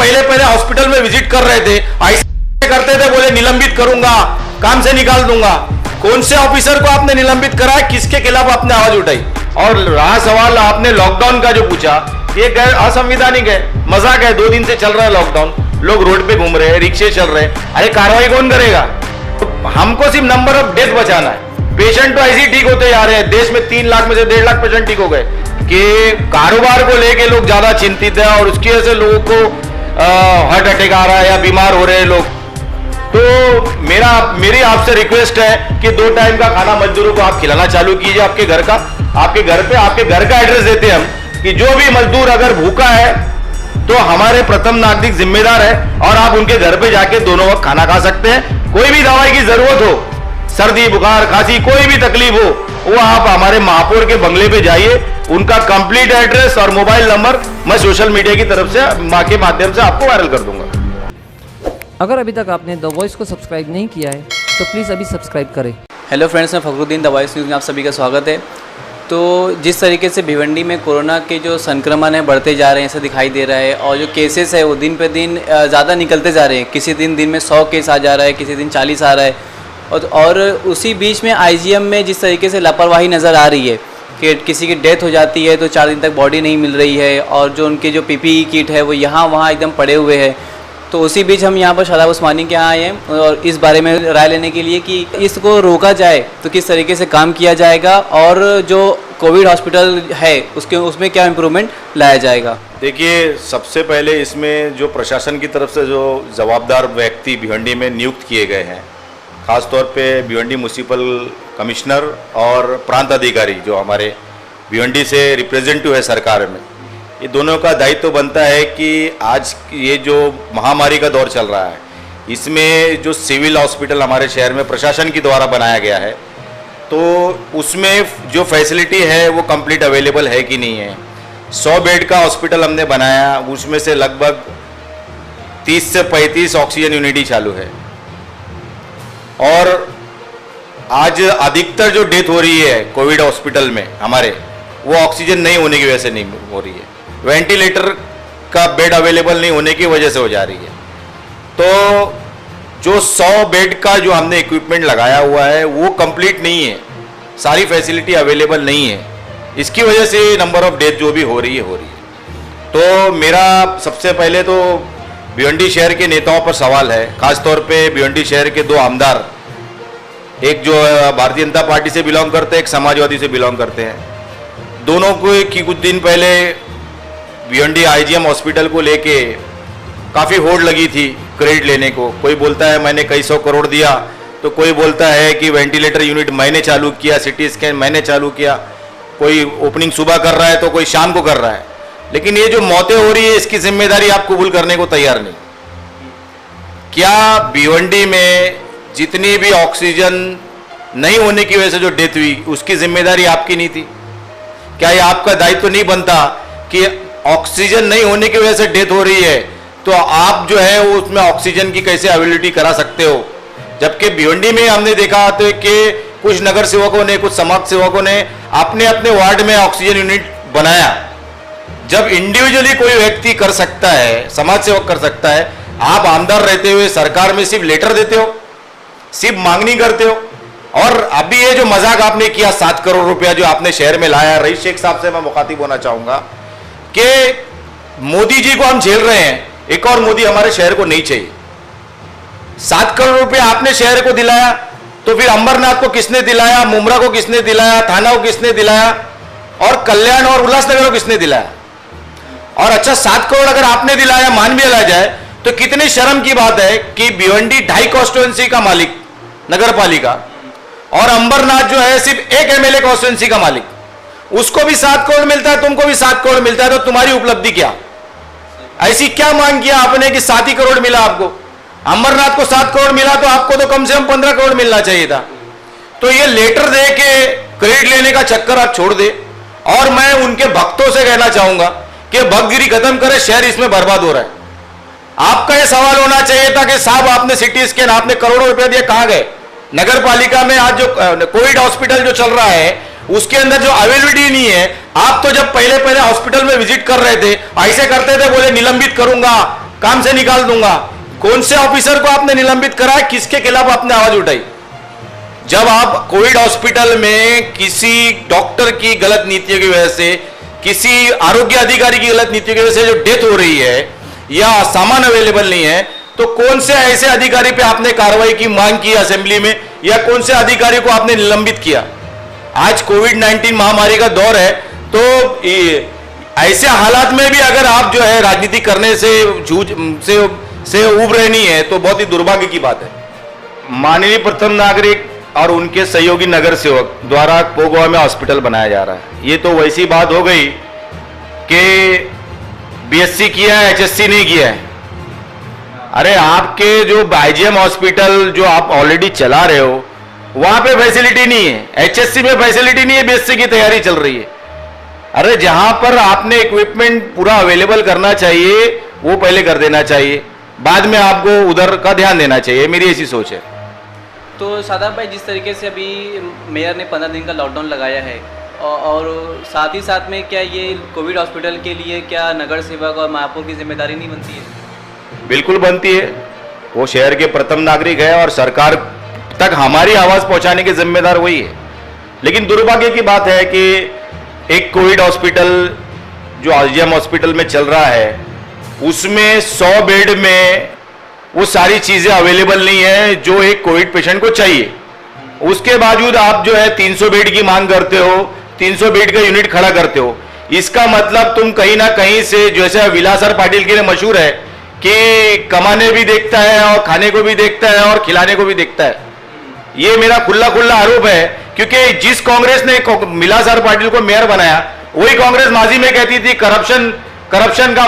पहले पहले हॉस्पिटल में विजिट कर रहे थे, ऐसे करते थे, बोले निलंबित करूंगा, काम से निकाल दूंगा। कौन से ऑफिसर को आपने निलंबित करा है, किसके खिलाफ आपने आवाज उठाई? और रहा सवाल आपने लॉकडाउन का जो पूछा, ये असंवैधानिक है, मजाक है। 2 दिन से चल रहा है लॉकडाउन, लोग रोड पे घूम रहे हैं, रिक्शे चल रहे हैं, अरे कार्रवाई कौन करेगा? हमको सिर्फ नंबर ऑफ डेथ बचाना है। पेशेंट तो ऐसे ही ठीक होते जा रहे हैं, देश में 3 लाख में से 1.5 लाख पेशेंट ठीक हो गए। कि कारोबार को लेके लोग ज्यादा चिंतित है और उसकी वजह से लोगों को हार्ट अटैक आ रहा है या बीमार हो रहे हैं लोग। तो मेरी आपसे रिक्वेस्ट है कि 2 टाइम का खाना मजदूरों को आप खिलाना चालू कीजिए। आपके घर का, आपके घर का एड्रेस देते हैं हम कि जो भी मजदूर अगर भूखा है तो हमारे प्रथम नागरिक जिम्मेदार है और आप उनके घर पे जाके दोनों वक्त खाना खा सकते हैं। कोई भी दवाई की जरूरत हो, सर्दी बुखार खांसी कोई भी तकलीफ हो, वो आप हमारे महापौर के बंगले पे जाइए। उनका कंप्लीट एड्रेस और मोबाइल नंबर मैं सोशल मीडिया की तरफ से मां के माध्यम से आपको वायरल कर दूंगा। अगर अभी तक आपने द वॉइस को सब्सक्राइब नहीं किया है तो प्लीज़ अभी सब्सक्राइब करें। हेलो फ्रेंड्स, मैं फखरुद्दीन, द वॉइस न्यूज़ में आप सभी का स्वागत है। तो जिस तरीके से भिवंडी में कोरोना के जो संक्रमण है बढ़ते जा रहे हैं, ऐसा दिखाई दे रहा है और जो केसेस है वो दिन पे दिन ज़्यादा निकलते जा रहे हैं। किसी दिन में 100 केस आ जा रहा है, किसी दिन 40 आ रहा है। और उसी बीच में आईजीएम में जिस तरीके से लापरवाही नज़र आ रही है कि किसी की डेथ हो जाती है तो 4 दिन तक बॉडी नहीं मिल रही है और जो उनके जो पीपीई किट है वो यहाँ वहाँ एकदम पड़े हुए हैं। तो उसी बीच हम यहाँ पर शादाब उस्मानी के यहाँ आए हैं और इस बारे में राय लेने के लिए कि इसको रोका जाए तो किस तरीके से काम किया जाएगा और जो कोविड हॉस्पिटल है उसमें क्या इम्प्रूवमेंट लाया जाएगा। देखिए, सबसे पहले इसमें जो प्रशासन की तरफ से जो जवाबदार व्यक्ति भिवंडी में नियुक्त किए गए हैं, खासतौर पे भिवंडी म्यूनिसिपल कमिश्नर और प्रांत अधिकारी जो हमारे भिवंडी से रिप्रेजेंटेटिव है सरकार में, ये दोनों का दायित्व बनता है कि आज ये जो महामारी का दौर चल रहा है इसमें जो सिविल हॉस्पिटल हमारे शहर में प्रशासन के द्वारा बनाया गया है तो उसमें जो फैसिलिटी है वो कंप्लीट अवेलेबल है कि नहीं है। 100 बेड का हॉस्पिटल हमने बनाया, उसमें से लगभग 30 से 35 ऑक्सीजन यूनिट ही चालू है और आज अधिकतर जो डेथ हो रही है कोविड हॉस्पिटल में हमारे, वो ऑक्सीजन नहीं होने की वजह से नहीं हो रही है, वेंटिलेटर का बेड अवेलेबल नहीं होने की वजह से हो जा रही है। तो जो 100 बेड का जो हमने इक्विपमेंट लगाया हुआ है वो कंप्लीट नहीं है, सारी फैसिलिटी अवेलेबल नहीं है, इसकी वजह से नंबर ऑफ डेथ जो भी हो रही है। तो मेरा सबसे पहले तो भिवंडी शहर के नेताओं पर सवाल है, खासतौर पे भिवंडी शहर के 2 आमदार, एक जो भारतीय जनता पार्टी से बिलोंग करते हैं, एक समाजवादी से बिलोंग करते हैं। दोनों को कुछ दिन पहले भिवंडी आईजीएम हॉस्पिटल को लेके काफ़ी होड़ लगी थी क्रेडिट लेने को। कोई बोलता है मैंने कई 100 करोड़ दिया, तो कोई बोलता है कि वेंटिलेटर यूनिट मैंने चालू किया, सिटी स्कैन मैंने चालू किया, कोई ओपनिंग सुबह कर रहा है तो कोई शाम को कर रहा है। लेकिन ये जो मौतें हो रही है इसकी जिम्मेदारी आप कबूल करने को तैयार नहीं। क्या भिवंडी में जितनी भी ऑक्सीजन नहीं होने की वजह से जो डेथ हुई उसकी जिम्मेदारी आपकी नहीं थी? क्या ये आपका दायित्व नहीं बनता कि ऑक्सीजन नहीं होने की वजह से डेथ हो रही है तो आप जो है वो उसमें ऑक्सीजन की कैसे अवेलेबिलिटी करा सकते हो? जबकि भिवंडी में हमने देखा था कि कुछ नगर सेवकों ने, कुछ समाज सेवकों ने अपने अपने वार्ड में ऑक्सीजन यूनिट बनाया। जब इंडिविजुअली कोई व्यक्ति कर सकता है, समाज सेवक कर सकता है, आप आमदार रहते हुए सरकार में सिर्फ लेटर देते हो, सिर्फ मांगनी करते हो। और अभी ये जो मजाक आपने किया 7 करोड़ रुपया जो आपने शहर में लाया, रईस शेख साहब से मैं मुखातिब होना चाहूंगा कि मोदी जी को हम झेल रहे हैं, एक और मोदी हमारे शहर को नहीं चाहिए। 7 करोड़ रुपया आपने शहर को दिलाया तो फिर अंबरनाथ को किसने दिलाया, मुमरा को किसने दिलाया, थाना को किसने दिलाया और कल्याण और उल्लासनगर को किसने दिलाया? और अच्छा 7 करोड़ अगर आपने दिलाया मान भी लिया जाए तो कितनी शर्म की बात है कि भिवंडी 2.5 कॉन्स्टिट्यूएंसी का मालिक नगर पालिका और अंबरनाथ जो है सिर्फ 1 एमएलए कॉन्स्टिट्यूएंसी का मालिक, उसको भी 7 करोड़ मिलता है, तुमको भी 7 करोड़ मिलता है। तो तुम्हारी उपलब्धि क्या? ऐसी क्या मांग किया आपने कि 7 ही करोड़ मिला आपको? अंबरनाथ को 7 करोड़ मिला तो आपको तो कम से कम 15 करोड़ मिलना चाहिए था। तो ये लेटर दे के क्रेडिट लेने का चक्कर आप छोड़ दे। और मैं उनके भक्तों से कहना चाहूंगा कि भक्तगिरी खत्म करे, शहर इसमें बर्बाद हो रहा है। आपका यह सवाल होना चाहिए था कि साहब आपने सिटी स्कैन, आपने करोड़ों रुपए दिए, कहां गए? नगर पालिका में आज जो कोविड हॉस्पिटल जो चल रहा है उसके अंदर जो अवेलेबिलिटी नहीं है। आप तो जब पहले पहले हॉस्पिटल में विजिट कर रहे थे ऐसे करते थे, बोले निलंबित करूंगा, काम से निकाल दूंगा। कौन से ऑफिसर को आपने निलंबित करा है, किसके खिलाफ आपने आवाज उठाई? जब आप कोविड हॉस्पिटल में किसी डॉक्टर की गलत नीतियों की वजह से, किसी आरोग्य अधिकारी की गलत नीतियों की वजह से जो डेथ हो रही है या सामान अवेलेबल नहीं है, तो कौन से ऐसे अधिकारी पे आपने कार्रवाई की मांग की असेंबली में, या कौन से अधिकारी को आपने निलंबित किया? आज कोविड-19 महामारी का दौर है, तो ऐसे हालात में भी अगर आप जो है राजनीति करने से उब रहे नहीं है, तो बहुत ही दुर्भाग्य की बात है। माननीय प्रथम नागरिक और उनके सहयोगी नगर सेवक द्वारा कोगवा में हॉस्पिटल बनाया जा रहा है। ये तो वैसी बात हो गई कि बीएससी किया है, एचएससी नहीं किया है। अरे आपके जो आईजीएम हॉस्पिटल जो आप ऑलरेडी चला रहे हो, वहां पे फैसिलिटी नहीं है, एचएससी में फैसिलिटी नहीं है, बीएससी की तैयारी चल रही है। अरे जहां पर आपने इक्विपमेंट पूरा अवेलेबल करना चाहिए वो पहले कर देना चाहिए, बाद में आपको उधर का ध्यान देना चाहिए, मेरी ऐसी सोच है। तो शादाब भाई, जिस तरीके से अभी मेयर ने 15 दिन का लॉकडाउन लगाया है, और साथ ही साथ में क्या ये कोविड हॉस्पिटल के लिए क्या नगर सेवक और महापौर की जिम्मेदारी नहीं बनती है? बिल्कुल बनती है। वो शहर के प्रथम नागरिक है और सरकार तक हमारी आवाज पहुंचाने के जिम्मेदार वही है। लेकिन दुर्भाग्य की बात है कि एक कोविड हॉस्पिटल जो आईजीएम हॉस्पिटल में चल रहा है, उसमें 100 बेड में वो सारी चीजें अवेलेबल नहीं है जो एक कोविड पेशेंट को चाहिए। उसके बावजूद आप जो है 300 बेड की मांग करते हो, 300 बेड का यूनिट खड़ा करते हो। इसका मतलब तुम कहीं ना कहीं से, जैसे विलासर पाटिल के लिए मशहूर है कि कमाने भी देखता है और खाने को भी देखता है और खिलाने को भी देखता है। ये मेरा खुला आरोप है, क्योंकि जिस कांग्रेस ने विलासर पाटिल को मेयर बनाया, वही कांग्रेस माजी में कहती थी करप्शन का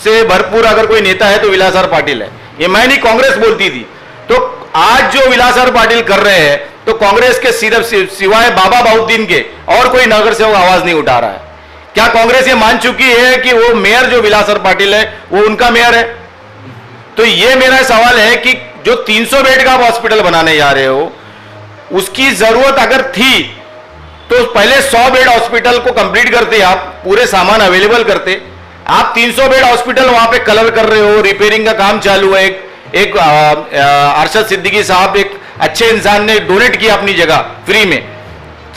से भरपूर अगर कोई नेता है तो विलासर पाटिल है। ये मैं नहीं, कांग्रेस बोलती थी। तो आज जो विलासर पाटिल कर रहे हैं, तो कांग्रेस के सिवाय बाबा बाउद्दीन के और कोई नगर सेवक आवाज नहीं उठा रहा है। क्या कांग्रेस ये मान चुकी है कि वो मेयर जो विलासर पाटिल है वो उनका मेयर है? तो ये मेरा सवाल है कि जो 300 बेड का आप हॉस्पिटल बनाने जा रहे हो, उसकी जरूरत अगर थी तो पहले 100 बेड हॉस्पिटल को कंप्लीट करते, आप पूरे सामान अवेलेबल करते। आप 300 बेड हॉस्पिटल वहां पे कलर कर रहे हो, रिपेयरिंग का काम चालू है। एक अरशद सिद्दीकी साहब, एक अच्छे इंसान ने डोनेट किया अपनी जगह फ्री में,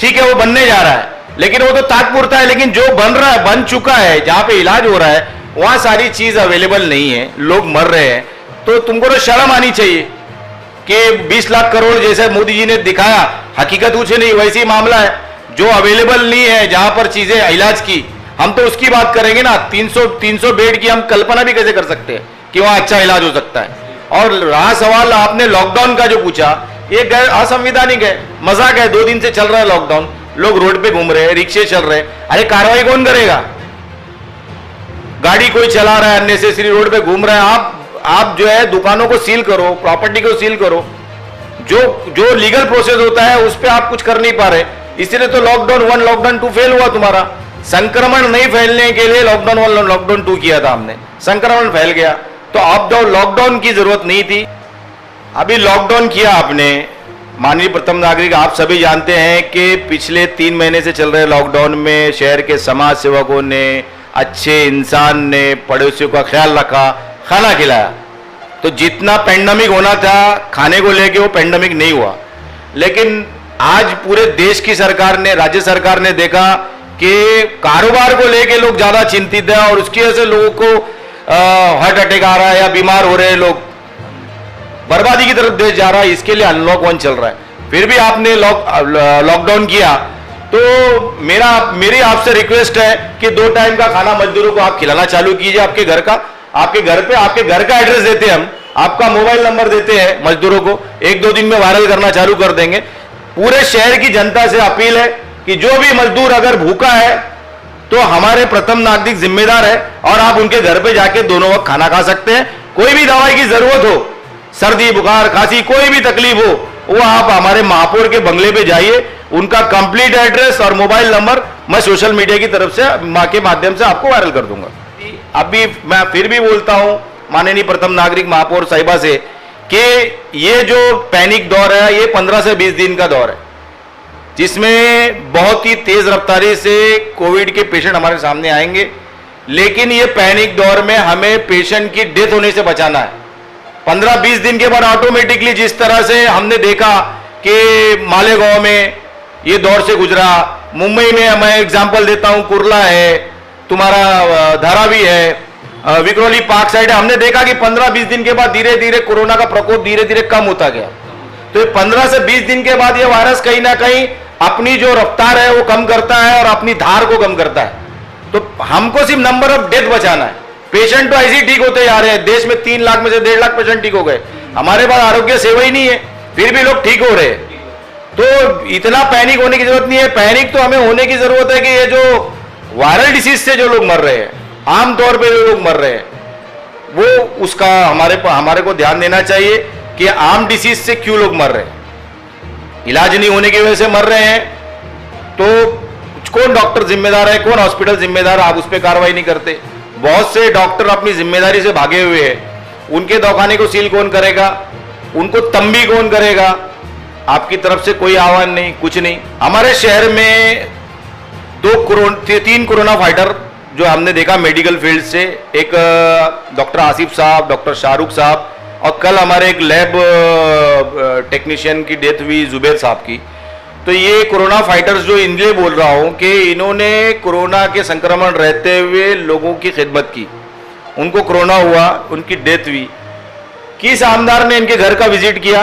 ठीक है, वो बनने जा रहा है, लेकिन वो तो तात्पुरता है। लेकिन जो बन रहा है, बन चुका है, जहां पे इलाज हो रहा है, वहां सारी चीज अवेलेबल नहीं है, लोग मर रहे हैं। तो तुमको तो शर्म आनी चाहिए कि 20 लाख करोड़ जैसे मोदी जी ने दिखाया, हकीकत कुछ नहीं, वैसी मामला है। जो अवेलेबल नहीं है, जहां पर चीजें इलाज की, हम तो उसकी बात करेंगे ना। 300 बेड की हम कल्पना भी कैसे कर सकते हैं कि वहां अच्छा इलाज हो सकता है। और रहा सवाल आपने लॉकडाउन का जो पूछा, ये असंवैधानिक है, मजाक है। 2 दिन से चल रहा है लॉकडाउन, लोग रोड पे घूम रहे हैं, रिक्शे चल रहे हैं। अरे कार्रवाई कौन करेगा? गाड़ी कोई चला रहा है, अननेसेसरी रोड पे घूम रहा है, आप जो है दुकानों को सील करो, प्रॉपर्टी को सील करो। जो लीगल प्रोसेस होता है उस पर आप कुछ कर नहीं पा रहे, इसलिए तो लॉकडाउन 1 लॉकडाउन 2 फेल हुआ तुम्हारा। संक्रमण नहीं फैलने के लिए लॉकडाउन 1 लॉकडाउन 2 किया था हमने, संक्रमण फैल गया, तो अब जो लॉकडाउन की जरूरत नहीं थी, अभी लॉकडाउन किया आपने। माननीय प्रथम नागरिक, आप सभी जानते हैं कि पिछले 3 महीने से चल रहे लॉकडाउन में शहर के समाज सेवकों ने, अच्छे इंसान ने पड़ोसियों का ख्याल रखा, खाना खिलाया। तो जितना पेंडेमिक होना था खाने को लेके, वो पेंडेमिक नहीं हुआ। लेकिन आज पूरे देश की सरकार ने, राज्य सरकार ने देखा कि कारोबार को लेके लोग ज्यादा चिंतित है और उसकी वजह से लोगों को हार्ट अटैक आ रहा है या बीमार हो रहे हैं, लोग बर्बादी की तरफ देश जा रहा है। इसके लिए अनलॉक 1 चल रहा है, फिर भी आपने लॉकडाउन किया। तो मेरी आपसे रिक्वेस्ट है कि 2 टाइम का खाना मजदूरों को आप खिलाना चालू कीजिए। आपके घर का, आपके घर पे, आपके घर का एड्रेस देते हैं हम, आपका मोबाइल नंबर देते हैं मजदूरों को, 1-2 दिन में वायरल करना चालू कर देंगे। पूरे शहर की जनता से अपील है कि जो भी मजदूर अगर भूखा है तो हमारे प्रथम नागरिक जिम्मेदार है, और आप उनके घर पे जाके दोनों वक्त खाना खा सकते हैं। कोई भी दवाई की जरूरत हो, सर्दी, बुखार, खांसी, कोई भी तकलीफ हो, वो आप हमारे महापौर के बंगले पे जाइए। उनका कंप्लीट एड्रेस और मोबाइल नंबर मैं सोशल मीडिया की तरफ से, मां के माध्यम से आपको वायरल कर दूंगा। अभी मैं फिर भी बोलता हूं माननीय प्रथम नागरिक महापौर साहिबा से कि ये जो पैनिक दौर है, ये 15 से 20 दिन का दौर है, जिसमें बहुत ही तेज रफ्तारी से कोविड के पेशेंट हमारे सामने आएंगे। लेकिन ये पैनिक दौर में हमें पेशेंट की डेथ होने से बचाना है। 15-20 दिन के बाद ऑटोमेटिकली जिस तरह से हमने देखा कि मालेगांव में ये दौर से गुजरा, मुंबई में मैं एग्जांपल देता हूं, कुर्ला है, तुम्हारा धारावी है, विक्रोली पार्क साइड है, हमने देखा कि 15-20 दिन के बाद धीरे धीरे कोरोना का प्रकोप धीरे धीरे कम होता गया। तो 15 से 20 दिन के बाद ये वायरस कहीं ना कहीं अपनी जो रफ्तार है वो कम करता है और अपनी धार को कम करता है। तो हमको सिर्फ नंबर ऑफ डेथ बचाना है। पेशेंट तो ऐसे ही ठीक होते जा रहे हैं, देश में 3 लाख में से 1.5 लाख पेशेंट ठीक हो गए, हमारे पास आरोग्य सेवा ही नहीं है, फिर भी लोग ठीक हो रहे हैं। तो इतना पैनिक होने की जरूरत नहीं है। पैनिक तो हमें होने की जरूरत है कि ये जो वायरल डिसीज से जो लोग मर रहे हैं, आमतौर पे जो लोग मर रहे हैं, वो उसका हमारे को ध्यान देना चाहिए कि आम डिसीज से क्यों लोग मर रहे हैं। इलाज नहीं होने की वजह से मर रहे हैं, तो कौन डॉक्टर जिम्मेदार है, कौन हॉस्पिटल जिम्मेदार है, आप उस पर कार्रवाई नहीं करते। बहुत से डॉक्टर अपनी जिम्मेदारी से भागे हुए हैं, उनके दवाखाने को सील कौन करेगा, उनको तंबी कौन करेगा, आपकी तरफ से कोई आह्वान नहीं, कुछ नहीं। हमारे शहर में 3 कोरोना फाइटर जो हमने देखा मेडिकल फील्ड से, एक डॉक्टर आसिफ साहब, डॉक्टर शाहरुख साहब, और कल हमारे एक लैब टेक्नीशियन की डेथ हुई, जुबैर साहब की। तो ये कोरोना फाइटर्स जो इनलिए बोल रहा हूं कि इन्होंने कोरोना के संक्रमण रहते हुए लोगों की खिदमत की, उनको कोरोना हुआ, उनकी डेथ हुई। किस आमदार ने इनके घर का विजिट किया?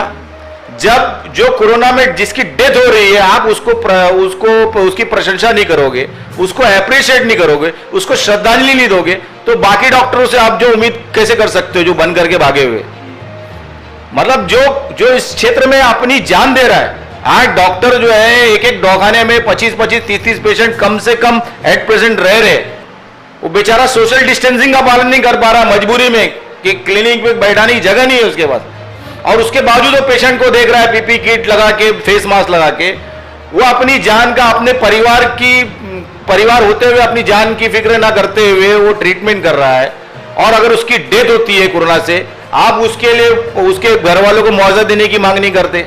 जब जो कोरोना में जिसकी डेथ हो रही है, आप उसकी प्रशंसा नहीं करोगे, उसको अप्रिशिएट नहीं करोगे, उसको श्रद्धांजलि नहीं दोगे, तो बाकी डॉक्टरों से आप जो उम्मीद कैसे कर सकते हो जो बंद करके भागे हुए? मतलब जो इस क्षेत्र में अपनी जान दे रहा है। आज डॉक्टर जो है एक एक दवाखाने में 25-25, 30-30 पेशेंट कम से कम एट प्रेजेंट रह रहे, वो बेचारा सोशल डिस्टेंसिंग का पालन नहीं कर पा रहा मजबूरी में कि क्लिनिक में बैठाने की जगह नहीं है उसके पास, और उसके बावजूद वो पेशेंट को देख रहा है पीपी किट लगा के, फेस मास्क लगा के। वो अपनी जान का, अपने परिवार होते हुए अपनी जान की फिक्र ना करते हुए वो ट्रीटमेंट कर रहा है। और अगर उसकी डेथ होती है कोरोना से, आप उसके लिए उसके घर वालों को मुआवजा देने की मांग नहीं करते,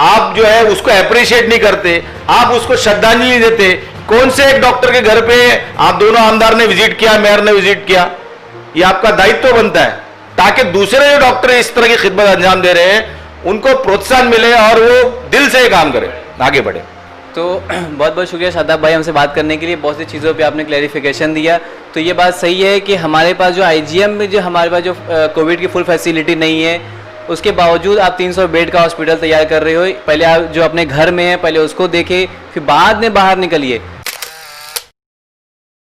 आप जो है उसको अप्रिशिएट नहीं करते, आप उसको श्रद्धांजलि नहीं देते। कौन से एक डॉक्टर के घर पे आप दोनों आमदार ने विजिट किया, मेयर ने विजिट किया? ये आपका दायित्व बनता है ताकि दूसरे जो डॉक्टर इस तरह की खिदमत अंजाम दे रहे हैं उनको प्रोत्साहन मिले और वो दिल से काम करें, आगे बढ़े। तो बहुत बहुत शुक्रिया शादाब भाई हमसे बात करने के लिए, बहुत सी चीज़ों पे आपने क्लैरिफिकेशन दिया। तो ये बात सही है कि हमारे पास जो आईजीएम में जो हमारे पास जो कोविड की फुल फैसिलिटी नहीं है, उसके बावजूद आप 300 बेड का हॉस्पिटल तैयार कर रहे हो। पहले आप जो अपने घर में है पहले उसको देखें, फिर बाद में बाहर निकलिए।